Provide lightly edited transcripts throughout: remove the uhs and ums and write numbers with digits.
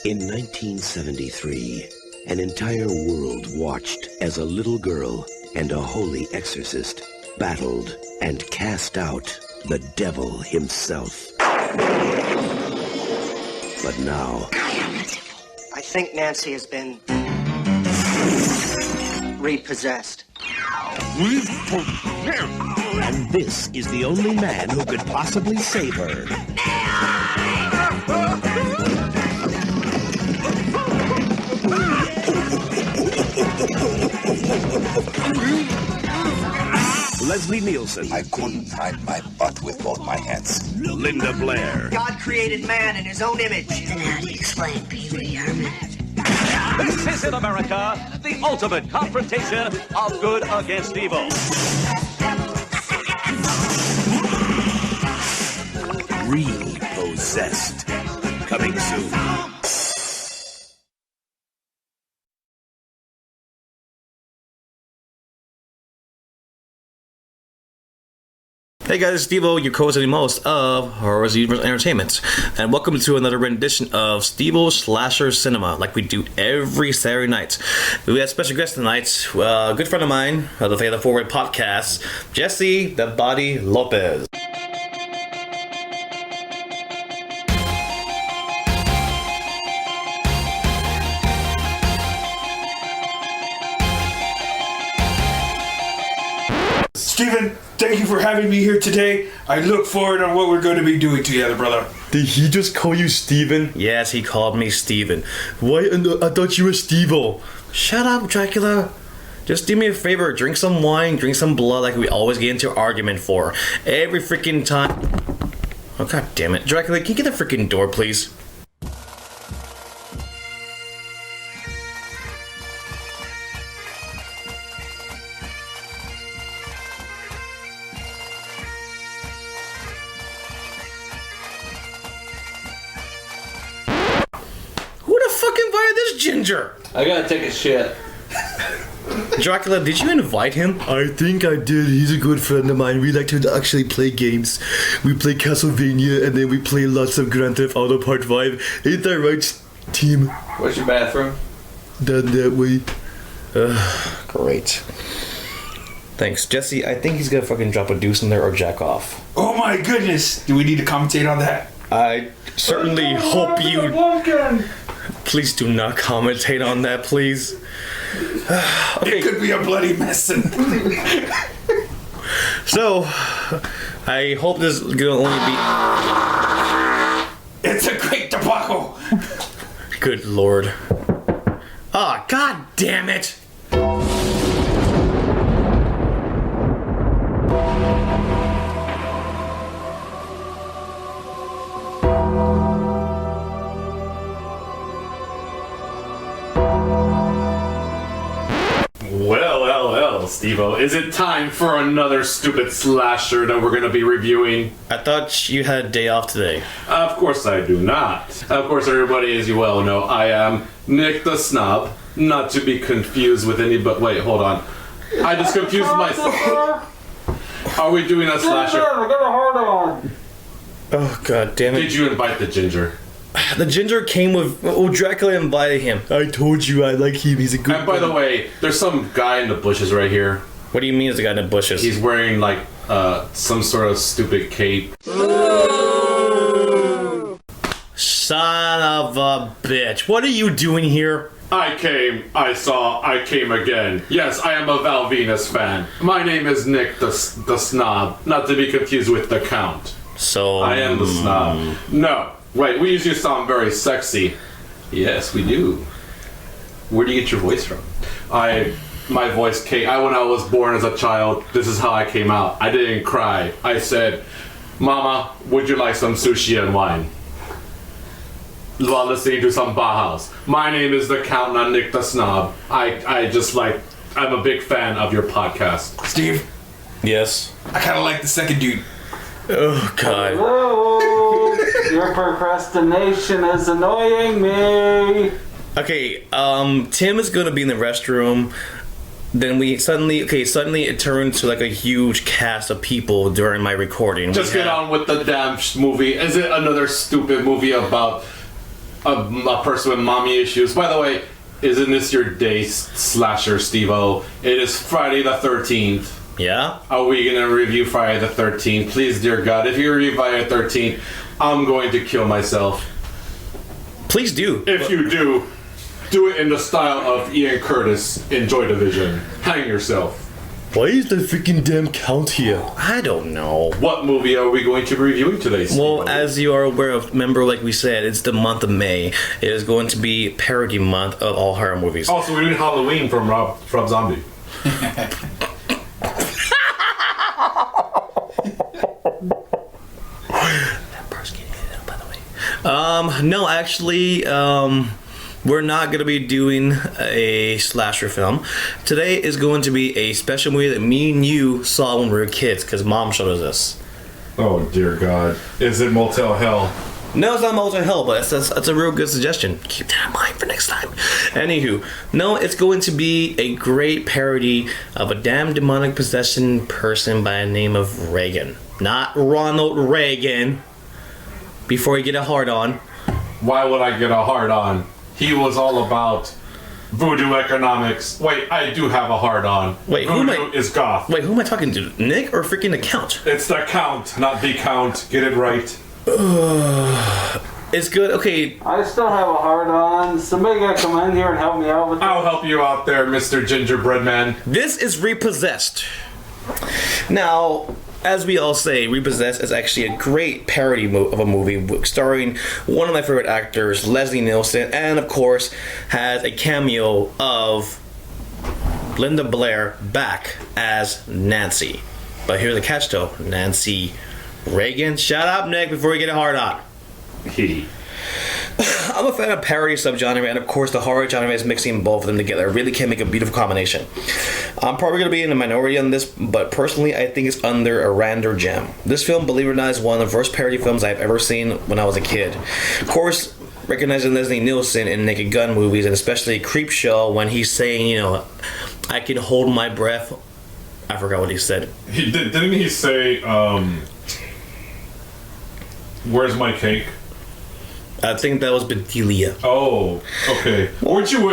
In 1973, an entire world watched as a little girl and a holy exorcist battled and cast out the devil himself. But now... I think Nancy has been... repossessed. And this is the only man who could possibly save her. Leslie Nielsen. I couldn't hide my butt with both my hands. Linda Blair. God created man in his own image. Then how do you explain Pee Wee Herman? This is in America, the ultimate confrontation of good against evil. Reposessed. Coming soon. Hey guys, it's Stevo, your co-host and host of Horror Universe Entertainment, and welcome to another rendition of Stevo Slasher Cinema, like we do every Saturday night. We have special guest tonight, a good friend of mine of the Fatal Forward podcast, Jesse the Body Lopez. Steven, thank you for having me here today. I look forward to what we're going to be doing together, brother. Did he just call you Steven? Yes, he called me Steven. Why? I thought you were Stevo. Shut up, Dracula. Just do me a favor, drink some wine, drink some blood like we always get into an argument for. Every freaking time. Oh, god damn it. Dracula, can you get the freaking door, please? Ginger! I gotta take a shit. Dracula, did you invite him? I think I did. He's a good friend of mine. We like to actually play games. We play Castlevania and then we play lots of Grand Theft Auto Part 5. Ain't that right, team? Where's your bathroom? Down that way. Great. Thanks. Jesse, I think he's gonna fucking drop a deuce in there or jack off. Oh my goodness! Do we need to commentate on that? I certainly hope you... Please do not commentate on that, please. Okay. It could be a bloody mess. So, I hope this is gonna only be... It's a great debacle! Good lord. Ah, god damn it! Well, Stevo, is it time for another stupid slasher that we're going to be reviewing? I thought you had a day off today. Of course I do not. Of course, everybody, as you well know, I am Nick the Snob, not to be confused with any, but wait, hold on. I just confused myself. Are we doing a slasher? Oh, god damn it. Did you invite the ginger? The ginger came with... Oh, Dracula invited him. I told you I like him. He's a good And by the way, there's some guy in the bushes right here. What do you mean there's a guy in the bushes? He's wearing, like, some sort of stupid cape. Son of a bitch. What are you doing here? I came, I saw, I came again. Yes, I am a Val Venus fan. My name is Nick the Snob, not to be confused with the Count. So... I am the Snob. No. Wait, we usually sound very sexy. Yes, we do. Where do you get your voice from? My voice came... when I was born as a child, this is how I came out. I didn't cry. I said, Mama, would you like some sushi and wine? While listening to some Bauhaus. My name is the Count, not Nick the Snob. I'm a big fan of your podcast. Steve? Yes? I kind of like the second dude. Oh, God. Whoa! Your procrastination is annoying me. Okay, Tim is gonna be in the restroom. Then suddenly it turned to like a huge cast of people during my recording. Just get on with the damn movie. Is it another stupid movie about a person with mommy issues. By the way, isn't this your day, slasher, Stevo? It is Friday the 13th. Yeah? Are we going to review Friday the 13th? Please, dear God, if you review Friday the 13th, I'm going to kill myself. Please do. If you do it in the style of Ian Curtis in Joy Division. Hang yourself. Why is the freaking damn count here? I don't know. What movie are we going to be reviewing today, Steve? Well, as you are aware of, remember, like we said, it's the month of May. It is going to be parody month of all horror movies. Also, we're doing Halloween from Rob Zombie. That part's getting hit out, by the way. No, actually, we're not going to be doing a slasher film. Today is going to be a special movie that me and you saw when we were kids, because Mom showed us this. Oh, dear God. Is it Motel Hell? No, it's not Motel Hell, but that's a real good suggestion. Keep that in mind for next time. Anywho, no, it's going to be a great parody of a damn demonic possession person by the name of Reagan. Not Ronald Reagan. Before you get a hard on. Why would I get a hard on? He was all about voodoo economics. Wait, I do have a hard on. Wait, voodoo is goth. Wait, who am I talking to? Nick or freaking the Count? It's the Count, not the Count. Get it right. It's good. Okay. I still have a hard on. Somebody gotta come in here and help me out with this. I'll help you out there, Mr. Gingerbread Man. This is Reposessed. Now, as we all say, Repossessed is actually a great parody of a movie starring one of my favorite actors, Leslie Nielsen, and of course has a cameo of Linda Blair back as Nancy. But here's the catch though, Nancy Reagan. Shut up, Nick, before you get a hard on. I'm a fan of parody subgenre, and of course the horror genre is mixing both of them together. It really can make a beautiful combination. I'm probably going to be in the minority on this, but personally I think it's under a random gem. This film, believe it or not, is one of the first parody films I've ever seen when I was a kid. Of course, recognizing Leslie Nielsen in Naked Gun movies, and especially Creepshow when he's saying, you know, I can hold my breath. I forgot what he said. Didn't he say, where's my cake? I think that was Bedelia. Oh, okay. Weren't you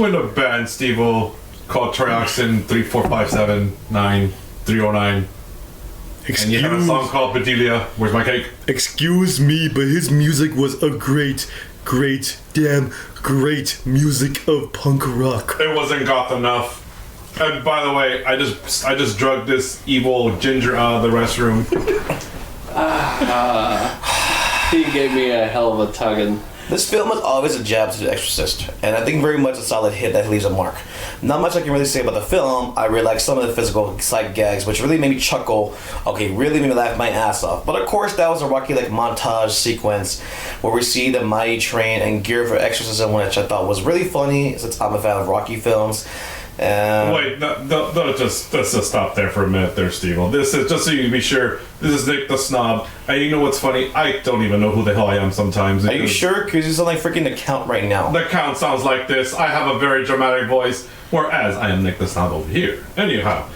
in a band, Stevo, called Trioxin 34579 and you have a song called Bedelia, Where's My Cake? Excuse me, but his music was a great music of punk rock. It wasn't goth enough. And by the way, I just drugged this evil ginger out of the restroom. He gave me a hell of a tugging. This film is always a jab to The Exorcist, and I think very much a solid hit that leaves a mark. Not much I can really say about the film. I really like some of the physical sight gags, which really made me chuckle. Okay, really made me laugh my ass off. But of course, that was a Rocky like montage sequence where we see the mighty train and gear for exorcism, which I thought was really funny since I'm a fan of Rocky films. Wait, let's just stop there for a minute there, Steve. This is, just so you can be sure, this is Nick the Snob. And you know what's funny? I don't even know who the hell I am sometimes. Are you sure? Because you sound like freaking the Count right now. The Count sounds like this. I have a very dramatic voice, whereas I am Nick the Snob over here. Anyhow,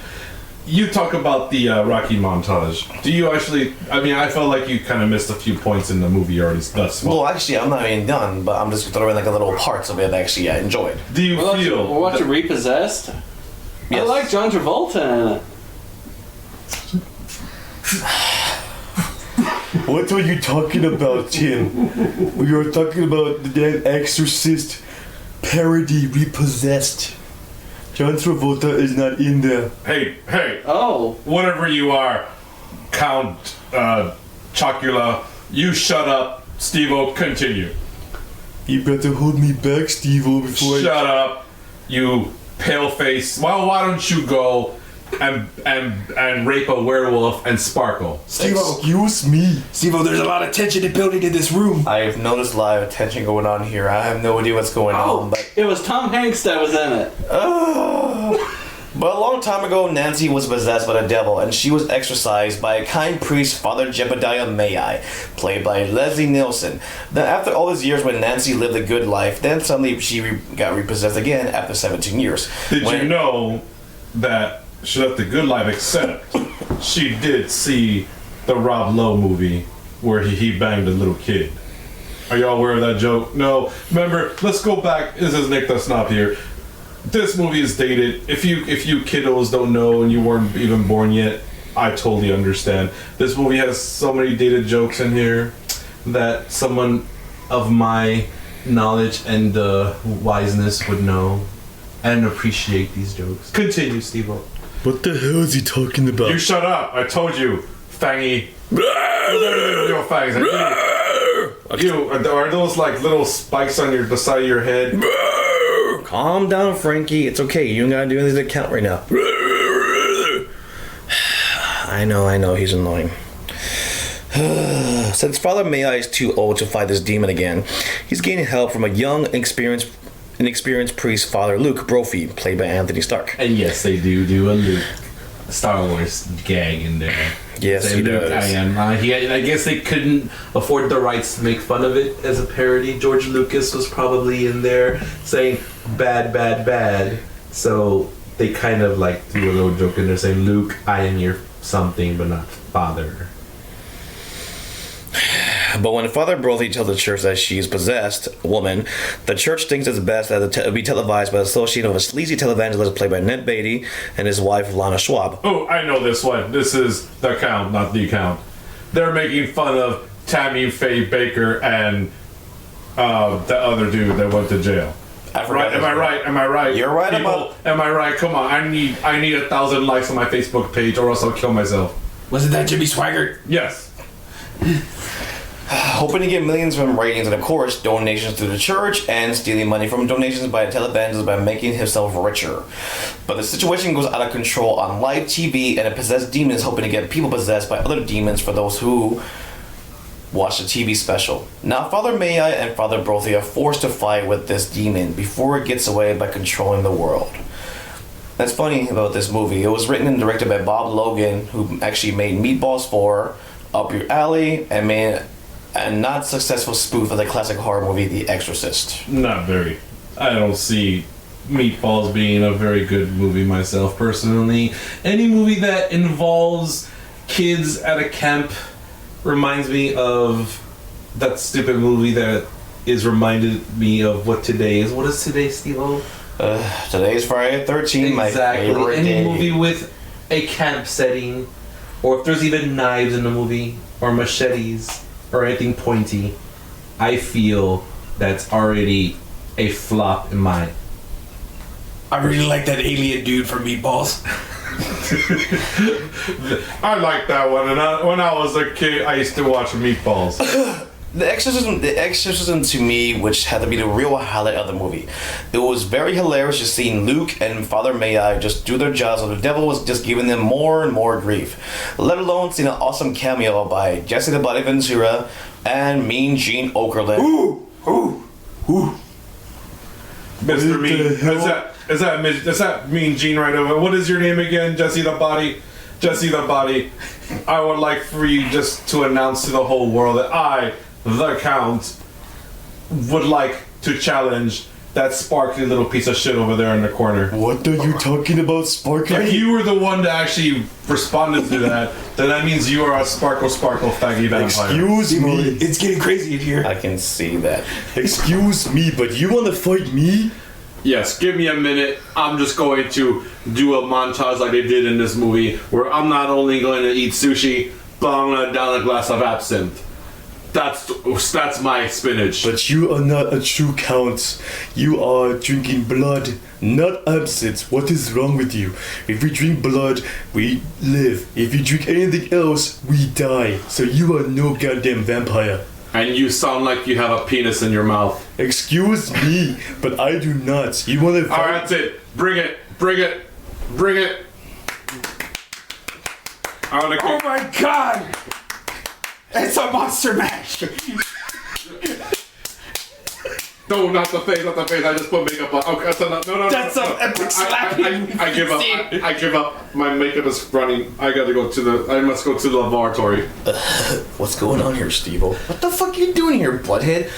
you talk about the Rocky montage. Do you actually... I mean, I felt like you kind of missed a few points in the movie already thus far. Well, actually, I'm not even done, but I'm just throwing like a little parts of it that actually I enjoyed. Do you feel... We're watching Repossessed? Yes. I like John Travolta in it. What are you talking about, Tim? We are talking about the damn Exorcist parody Repossessed. John Travolta is not in there. Hey. Oh. Whatever you are, Count Chocula, you shut up. Steve-O, continue. You better hold me back, Steve-O, before Shut up, you pale face. Well, why don't you go and rape a werewolf and sparkle? Steve-O. Excuse me. Steve-O, there's a lot of tension and building in this room. I've noticed a lot of tension going on here. I have no idea what's going on, but... It was Tom Hanks that was in it. But a long time ago, Nancy was possessed by the devil, and she was exorcised by a kind priest, Father Jebediah Mayi, played by Leslie Nielsen. Then after all these years when Nancy lived a good life, then suddenly she got repossessed again after 17 years. Did you know that she left a good life, except she did see the Rob Lowe movie where he banged a little kid? Are y'all aware of that joke? No. Remember, let's go back. This is Nick the Snob here. This movie is dated. If you kiddos don't know and you weren't even born yet, I totally understand. This movie has so many dated jokes in here that someone of my knowledge and wiseness would know and appreciate these jokes. Continue, Stevo. What the hell is he talking about? You shut up! I told you, Fangy. Yo, Fangs. Are those like little spikes on the side of your head? Calm down, Frankie. It's okay. You don't gotta do anything to count right now. I know. He's annoying. Since Father Mai is too old to fight this demon again, he's gaining help from a young, inexperienced priest, Father Luke Brophy, played by Anthony Stark. And yes, they do a Luke Star Wars gag in there. Yes, he does. I guess they couldn't afford the rights to make fun of it as a parody. George Lucas was probably in there saying bad, bad, bad. So they kind of like threw a little joke in there saying, Luke, I am your something, but not father. But when Father Brothy tells the church that she is possessed, a woman, the church thinks it's best that it be televised by the association of a sleazy televangelist played by Ned Beatty and his wife Lana Schwab. Oh, I know this one. This is The Count, not The Count. They're making fun of Tammy Faye Baker and the other dude that went to jail. Right? Am I right? You're right. People, am I right? Come on, I need 1,000 likes on my Facebook page or else I'll kill myself. Wasn't that Jimmy Swaggart? Yes. Hoping to get millions from ratings and, of course, donations to the church, and stealing money from donations by a televangelist by making himself richer. But the situation goes out of control on live TV, and a possessed demon is hoping to get people possessed by other demons for those who watch the TV special. Now, Father Mai and Father Brothy are forced to fight with this demon before it gets away by controlling the world. That's funny about this movie. It was written and directed by Bob Logan, who actually made Meatballs 4, Up Your Alley, and made a not successful spoof of the classic horror movie The Exorcist. Not very. I don't see Meatballs being a very good movie myself, personally. Any movie that involves kids at a camp reminds me of that stupid movie that is reminded me of what today is. What is today, Stevo? Today is Friday the 13th, my favorite Any day. movie with a camp setting, or if there's even knives in the movie, or machetes, or anything pointy, I feel that's already a flop in my... I really like that alien dude from Meatballs. I like that one, and when I was a kid, I used to watch Meatballs. The Exorcism to me, which had to be the real highlight of the movie. It was very hilarious just seeing Luke and Father Mai just do their jobs, while the devil was just giving them more and more grief. Let alone seeing an awesome cameo by Jesse the Body Ventura and Mean Gene Okerlund. Ooh. Mr. Mean, is that Mean Gene right over? What is your name again? Jesse the Body? Jesse the Body. I would like for you just to announce to the whole world that I, the Count, would like to challenge that sparkly little piece of shit over there in the corner. What are you talking about, Sparkly? If you were the one that actually responded to that, then that means you are a sparkle faggy vampire. Excuse me. It's getting crazy in here. I can see that. Excuse me, but you want to fight me? Yes, give me a minute. I'm just going to do a montage like they did in this movie, where I'm not only going to eat sushi, but I'm going to down a glass of absinthe. That's my spinach. But you are not a true count. You are drinking blood, not absinthe. What is wrong with you? If we drink blood, we live. If you drink anything else, we die. So you are no goddamn vampire. And you sound like you have a penis in your mouth. Excuse me, but I do not. You want to fight? Alright, that's it. Bring it. Oh my god! It's a monster mash! No, not the face, not the face. I just put makeup on. Okay, so no. That's some epic slap. I give up. I give up. My makeup is running. I must go to the laboratory. What's going on here, Stevo? What the fuck are you doing here, butthead?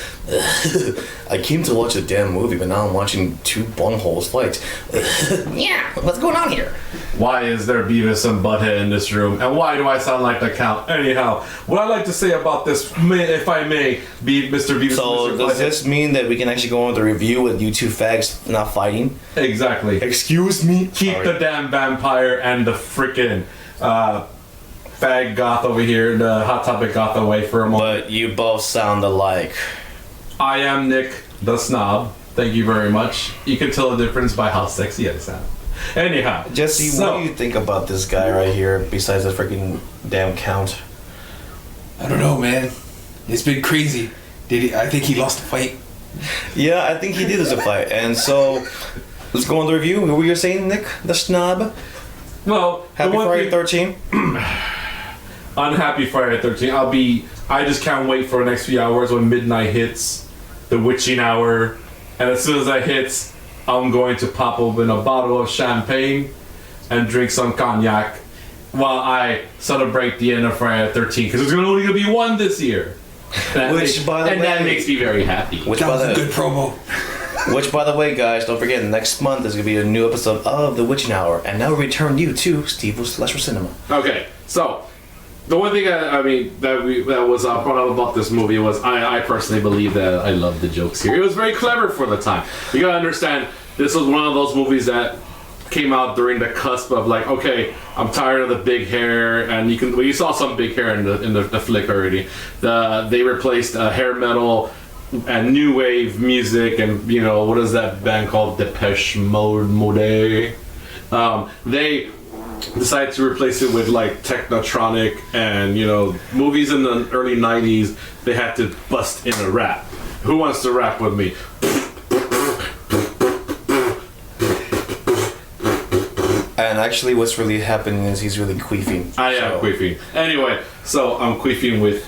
I came to watch a damn movie, but now I'm watching two bungholes fight. Yeah, what's going on here? Why is there Beavis and Butthead in this room? And why do I sound like the Count? Anyhow, what I'd like to say about this, if I may, be Mr. Beavis. So, Mr. does Butthead. this mean that we can actually go on with the review with you two fags not fighting? Exactly. Excuse me? Keep the damn vampire and the frickin' fag goth over here, the Hot Topic goth away for a moment. But you both sound alike. I am Nick, the snob. Thank you very much. You can tell the difference by how sexy I sound. Anyhow, Jesse, what do you think about this guy right here, besides the freaking damn Count? I don't know, man. It's been crazy. I think he lost the fight. Yeah, I think he did lose a fight. And so, let's go on the review. What were you saying, Nick, the snob? Well, Happy Friday 13? Unhappy Friday 13. I just can't wait for the next few hours when midnight hits, the witching hour, and as soon as that hits, I'm going to pop open a bottle of champagne and drink some cognac while I celebrate the end of Friday 13, because there's only going to be one this year. That makes me very happy. That was a good promo. Which, by the way, guys, don't forget, next month there's going to be a new episode of The Witching Hour, and now we return you to Stevo's Slasher Cinema. Okay, so the one thing that was brought up about this movie was I personally believe that I love the jokes here. It was very clever for the time. You gotta understand, this was one of those movies that came out during the cusp of like, okay, I'm tired of the big hair, and you saw some big hair in the flick already. They replaced hair metal and new wave music, and what is that band called, Depeche Mode? They decided to replace it with like technotronic, and movies in the early 90s, they had to bust in a rap. Who wants to rap with me? And actually what's really happening is he's really queefing. I am queefing. Anyway, so I'm queefing with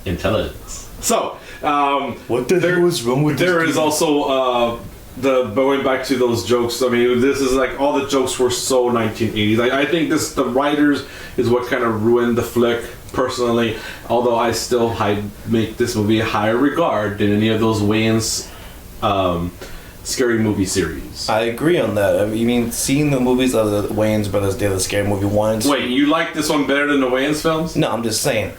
intelligence. So, what the hell is wrong with this? There is also going back to those jokes. I mean, this is like all the jokes were so 1980s. I think the writers is what kind of ruined the flick. Personally, although I still make this movie a higher regard than any of those Wayans scary movie series. I agree on that. You mean seeing the movies of the Wayans brothers did the scary movie ones? Wait, you like this one better than the Wayans films? No, I'm just saying.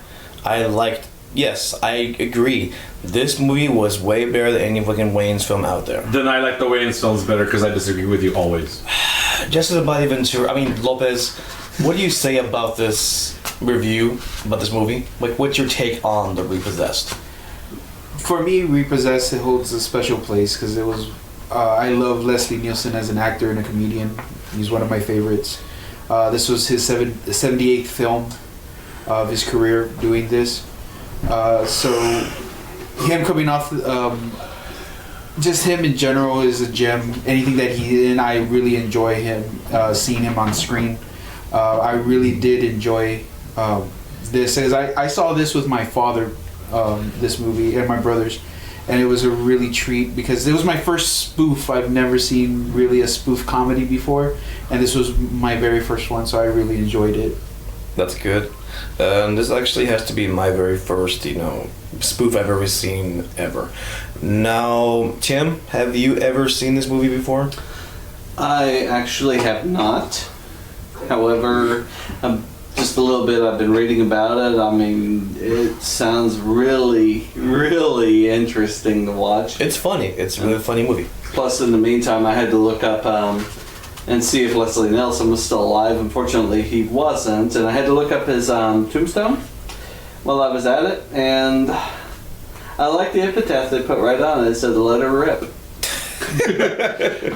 Yes, I agree. This movie was way better than any fucking Wayans film out there. Then I like the Wayans films better because I disagree with you always. Just as about even Lopez, what do you say about this review, about this movie? Like, what's your take on the Repossessed? For me, Repossessed, it holds a special place because it was. I love Leslie Nielsen as an actor and a comedian. He's one of my favorites. This was his 78th film of his career doing this. So him coming off, just him in general is a gem. Anything that he did, and I really enjoy him, seeing him on screen. I really did enjoy this. As I saw this with my father, this movie, and my brothers, and it was a really treat because it was my first spoof. I've never seen really a spoof comedy before, and this was my very first one, so I really enjoyed it. That's good. This actually has to be my very first, spoof I've ever seen ever. Now, Tim, have you ever seen this movie before? I actually have not. However, just a little bit I've been reading about it. I mean, it sounds really, really interesting to watch. It's funny. It's a really funny movie. Plus, in the meantime, I had to look up and see if Leslie Nielsen was still alive. Unfortunately, he wasn't, and I had to look up his tombstone while I was at it, and I like the epitaph they put right on it. It said, "Let her rip."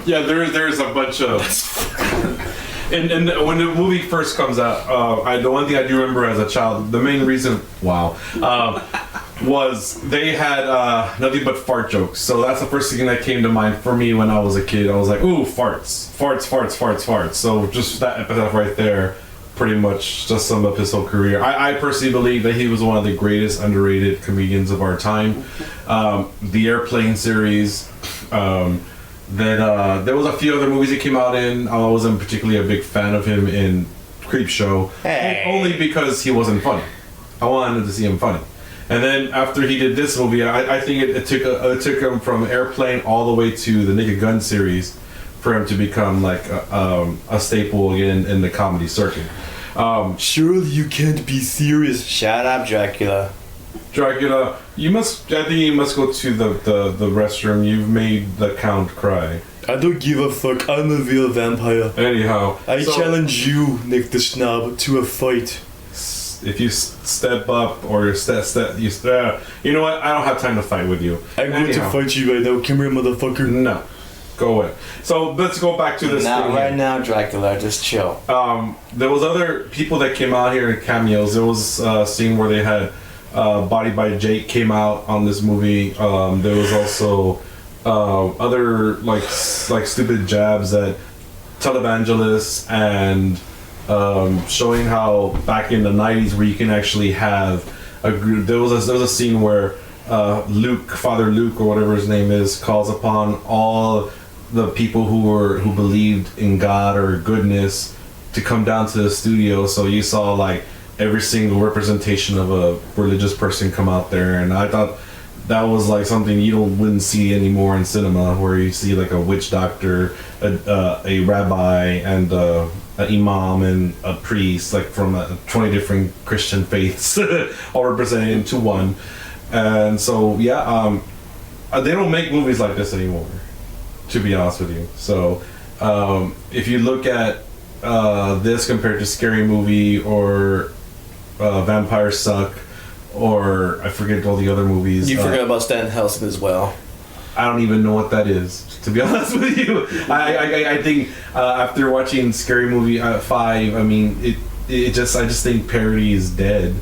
Yeah, there's a bunch of... And when the movie first comes out, the one thing I do remember as a child, the main reason, was they had nothing but fart jokes. So that's the first thing that came to mind for me when I was a kid. I was like, ooh, farts. So just that epitaph right there pretty much just sum up his whole career. I personally believe that he was one of the greatest underrated comedians of our time. The Airplane series. Then there was a few other movies he came out in. I wasn't particularly a big fan of him in Creepshow, only because he wasn't funny. I wanted to see him funny. And then after he did this movie, I think it took him from Airplane all the way to the Naked Gun series for him to become like a staple again in the comedy circuit. Surely you can't be serious. Shut up, Dracula. Dracula, I think you must go to the restroom. You've made the Count cry. I don't give a fuck. I'm a real vampire. Anyhow, I challenge you, Nick the Snob, to a fight. If you step up or you know what? I don't have time to fight with you. I'm going to fight you right now. Come here, motherfucker. No. Go away. So let's go back to this thing right here. now, Dracula, just chill. There was other people that came out here in cameos. There was a scene where they had Body by Jake came out on this movie. There was also other like stupid jabs at televangelists and showing how back in the 90s where you can actually have a group. There was a scene where Father Luke or whatever his name is, calls upon all the people who believed in God or goodness to come down to the studio. So you saw like every single representation of a religious person come out there, and I thought that was like something you wouldn't see anymore in cinema, where you see like a witch doctor, a rabbi, and an imam and a priest, like from 20 different Christian faiths, all represented into one. And so they don't make movies like this anymore, to be honest with you. So if you look at this compared to Scary Movie or Vampires Suck, or I forget all the other movies. You forgot about Stan Helsing as well. I don't even know what that is, to be honest with you. I think after watching Scary Movie 5, I mean, I just think parody is dead.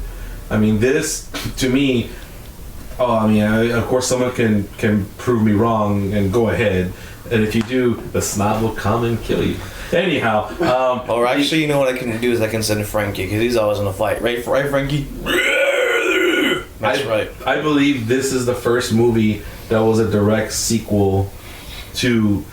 I mean, this to me. Of course, someone can prove me wrong and go ahead. And if you do, the snob will come and kill you. Anyhow, or actually, you know what I can do is I can send Frankie, because he's always in a fight, right, Frankie? That's right. I believe this is the first movie that was a direct sequel to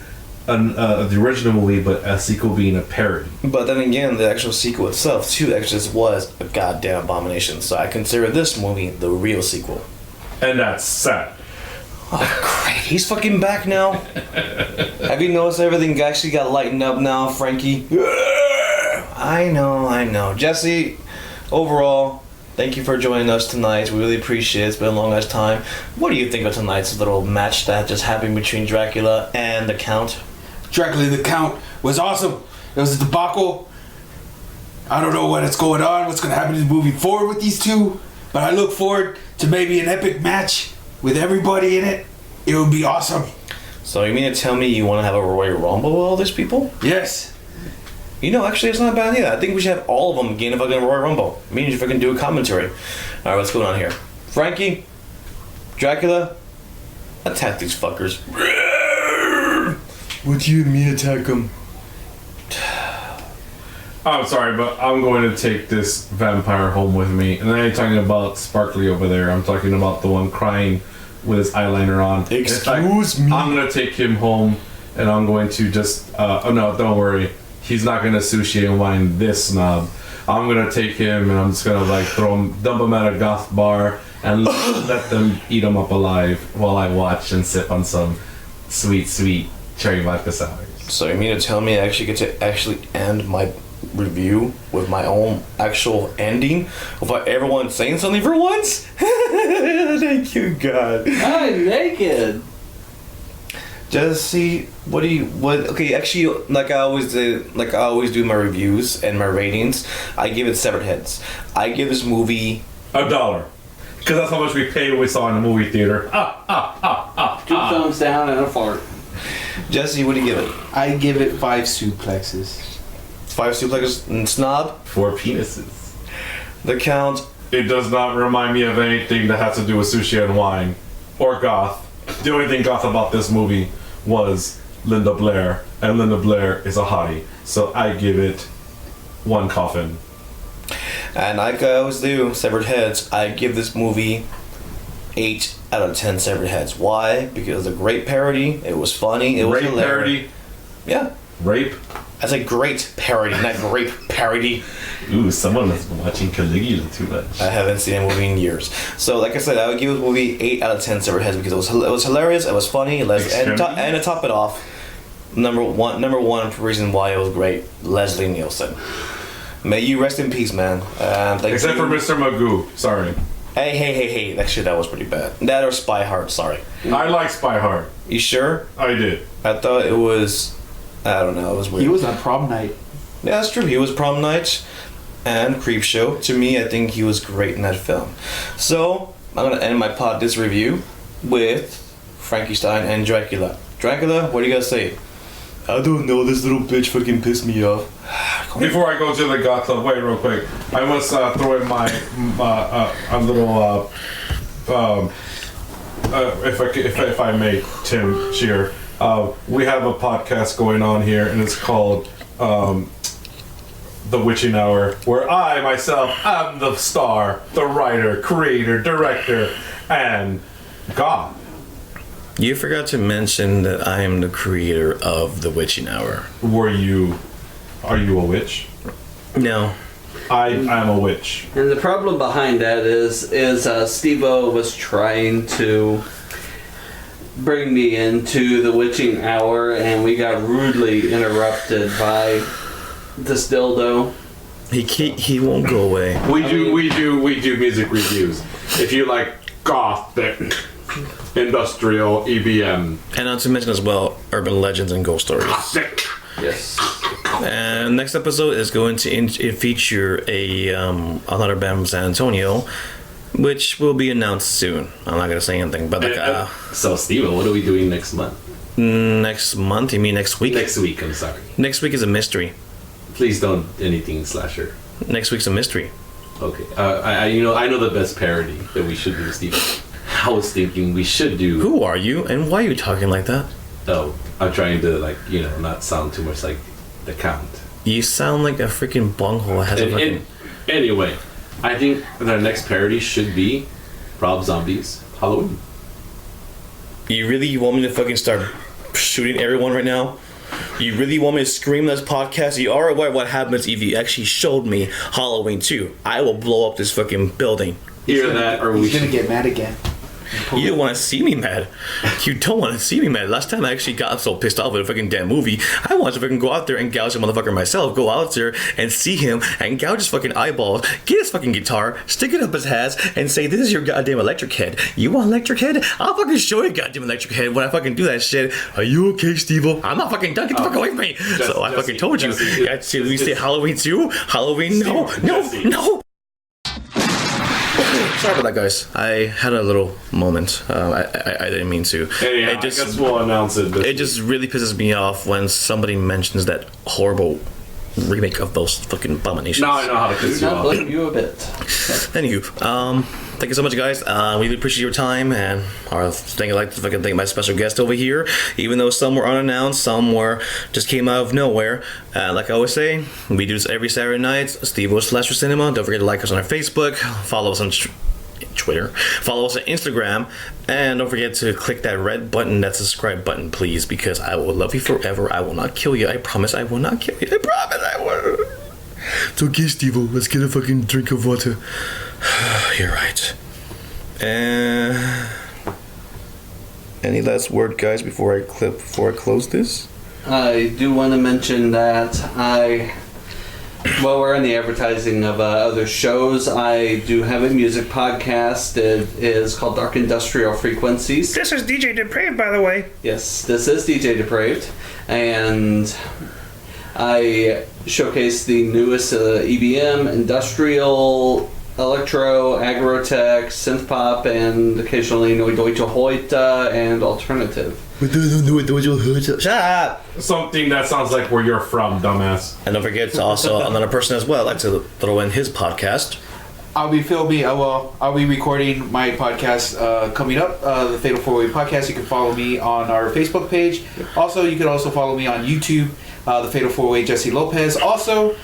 the original movie, but a sequel being a parody. But then again, the actual sequel itself to Exorcist was a goddamn abomination. So I consider this movie the real sequel. And that's sad. Oh, great. He's fucking back now. Have you noticed everything actually got lightened up now, Frankie? I know. Jesse, overall, thank you for joining us tonight. We really appreciate it. It's been a long ass time. What do you think of tonight's little match that just happened between Dracula and the Count? Dracula and the Count was awesome. It was a debacle. I don't know what's going on, what's going to happen moving forward with these two, but I look forward to maybe an epic match with everybody in it. It would be awesome. So you mean to tell me you want to have a Royal Rumble with all these people? Yes. You know, actually, it's not a bad idea. I think we should have all of them gain a fucking Royal Rumble. I mean, if I can do a commentary. Alright, what's going on here? Frankie? Dracula? Attack these fuckers. What do you mean attack them? I'm sorry, but I'm going to take this vampire home with me. And I ain't talking about Sparkly over there. I'm talking about the one crying with his eyeliner on. Excuse me? I'm going to take him home, and I'm going to just... oh, no, don't worry. He's not going to sushi and wine this snob. I'm going to take him, and I'm just going to dump him at a goth bar, and let them eat him up alive while I watch and sip on some sweet, sweet cherry vodka sours. So you mean to tell me I actually get to end my review with my own actual ending without everyone saying something for once? Thank you, God. I'm naked. Jesse, okay, actually, like I always do my reviews and my ratings, I give it separate heads. I give this movie $1. Because that's how much we paid when we saw it in the movie theater. Two thumbs down and a fart. Jesse, what do you give it? I give it 5 suplexes. 5 suplexes and snob? 4 penises. The Count. It does not remind me of anything that has to do with sushi and wine. Or goth. The only thing goth about this movie was Linda Blair. And Linda Blair is a hottie. So I give it 1 coffin And like I always do, Severed Heads, I give this movie 8 out of 10 Severed Heads. Why? Because it was a great parody. It was funny. It was hilarious. Parody? Yeah. Rape? That's a great parody, not grape parody. Ooh, someone was watching Caligula too much. I haven't seen a movie in years. So, like I said, I would give this movie 8 out of 10 Severed Heads because it was hilarious, it was funny, and to top it off, number one reason why it was great, Leslie Nielsen. May you rest in peace, man. Except for Mr. Magoo, sorry. Hey, that was pretty bad. That or Spy Hard, sorry. I like Spy Hard. You sure? I did. I thought it was, I don't know, it was weird. He was on Prom Night. Yeah, that's true. He was Prom Night and Creepshow. To me, I think he was great in that film. So, I'm going to end this review with Frankenstein and Dracula. Dracula, what do you guys say? I don't know, this little bitch fucking pissed me off. Before I go to the God Club, wait real quick. I must throw in my a little if I may, Tim Shear. We have a podcast going on here, and it's called The Witching Hour, where I myself am the star, the writer, creator, director, and God. You forgot to mention that I am the creator of The Witching Hour. Are you a witch? No. I am a witch. And the problem behind that is Stevo was trying to bring me into the witching hour, and we got rudely interrupted by this dildo. He won't go away. We do music reviews. If you like gothic, industrial, EBM, and not to mention as well urban legends and ghost stories. Gothic. Yes. And next episode is going to feature another band from San Antonio, which will be announced soon. I'm not gonna say anything, but so Steven, what are we doing next month? Next month? You mean next week? Next week, I'm sorry. Next week is a mystery. Please don't anything slasher. Next week's a mystery. Okay. I know the best parody that we should do, Steven. I was thinking we should do. Who are you, and why are you talking like that? Oh, I'm trying to not sound too much like the Count. You sound like a freaking bunghole. Anyway, I think the next parody should be Rob Zombie's Halloween. You want me to fucking start shooting everyone right now? You really want me to scream this podcast? You are aware what happens if you actually showed me Halloween 2. I will blow up this fucking building. Either that or he's gonna get mad again. You don't want to see me mad. You don't want to see me mad. Last time I actually got so pissed off with a fucking damn movie, I wanted to fucking go out there and gouge a motherfucker myself. Go out there and see him and gouge his fucking eyeballs. Get his fucking guitar, stick it up his ass, and say, "This is your goddamn electric head. You want electric head? I'll fucking show you goddamn electric head when I fucking do that shit." Are you okay, Stevo? I'm not fucking done. Get the fuck away from me. I fucking told you. We say Halloween 2? Halloween? No. Sorry about that, guys. I had a little moment. I didn't mean to. Hey, I guess we'll announce it. It just really pisses me off when somebody mentions that horrible remake of those fucking abominations. Now I know how to piss you off. Blame you a bit. Anywho, thank you so much, guys. We really appreciate your time, and I'd like to fucking thank my special guest over here. Even though some were unannounced, some just came out of nowhere. Like I always say, we do this every Saturday night. Stevo/Sinema. Don't forget to like us on our Facebook, follow us on Twitter, follow us on Instagram, and don't forget to click that red button, that subscribe button, please, because I will love you forever. I will not kill you. I promise I will not kill you. I promise I will. It's okay, Stevo. Let's get a fucking drink of water. You're right. Any last word, guys, before I close this? I do want to mention that we're in the advertising of other shows. I do have a music podcast. It is called Dark Industrial Frequencies. This is DJ Depraved, by the way. Yes, this is DJ Depraved. And I showcase the newest EBM, industrial, electro, agrotech, synth pop, and occasionally Deutsche Heute and alternative. Shut up! Something that sounds like where you're from, dumbass. And don't forget, to also another person as well. I'd like to throw in his podcast. I'll be filming. I'll be recording my podcast coming up. The Fatal 4-Way Podcast. You can follow me on our Facebook page. Also, you can also follow me on YouTube. The Fatal 4-Way Jesse Lopez. Also,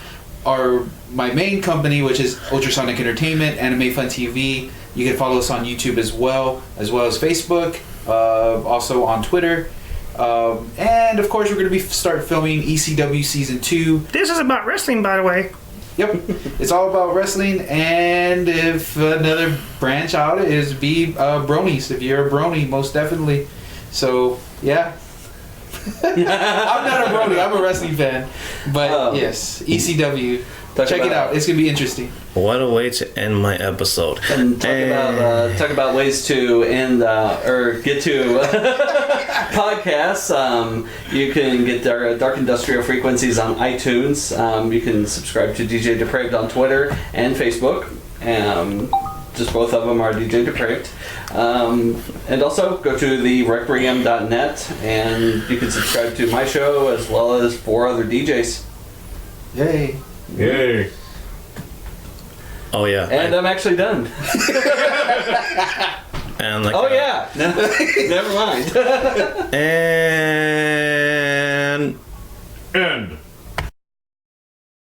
my main company, which is Ultrasonic Entertainment, Anime Fun TV. You can follow us on YouTube as well as Facebook, also on Twitter. And of course, we're going to start filming ECW Season 2. This is about wrestling, by the way. Yep, it's all about wrestling, and if another branch out is be bronies. If you're a brony, most definitely. So yeah, I'm not a brony. I'm a wrestling fan, but yes, ECW. Check it out. It's gonna be interesting. What a way to end my episode. And talk about ways to end or get to podcasts. You can get Dark Industrial Frequencies on iTunes. You can subscribe to DJ Depraved on Twitter and Facebook. Just both of them are DJ Depraved. And also go to the requiem.net and you can subscribe to my show as well as 4 other DJs. Yay. Yay. Oh yeah. And I'm actually done. And like yeah. No, never mind. and End.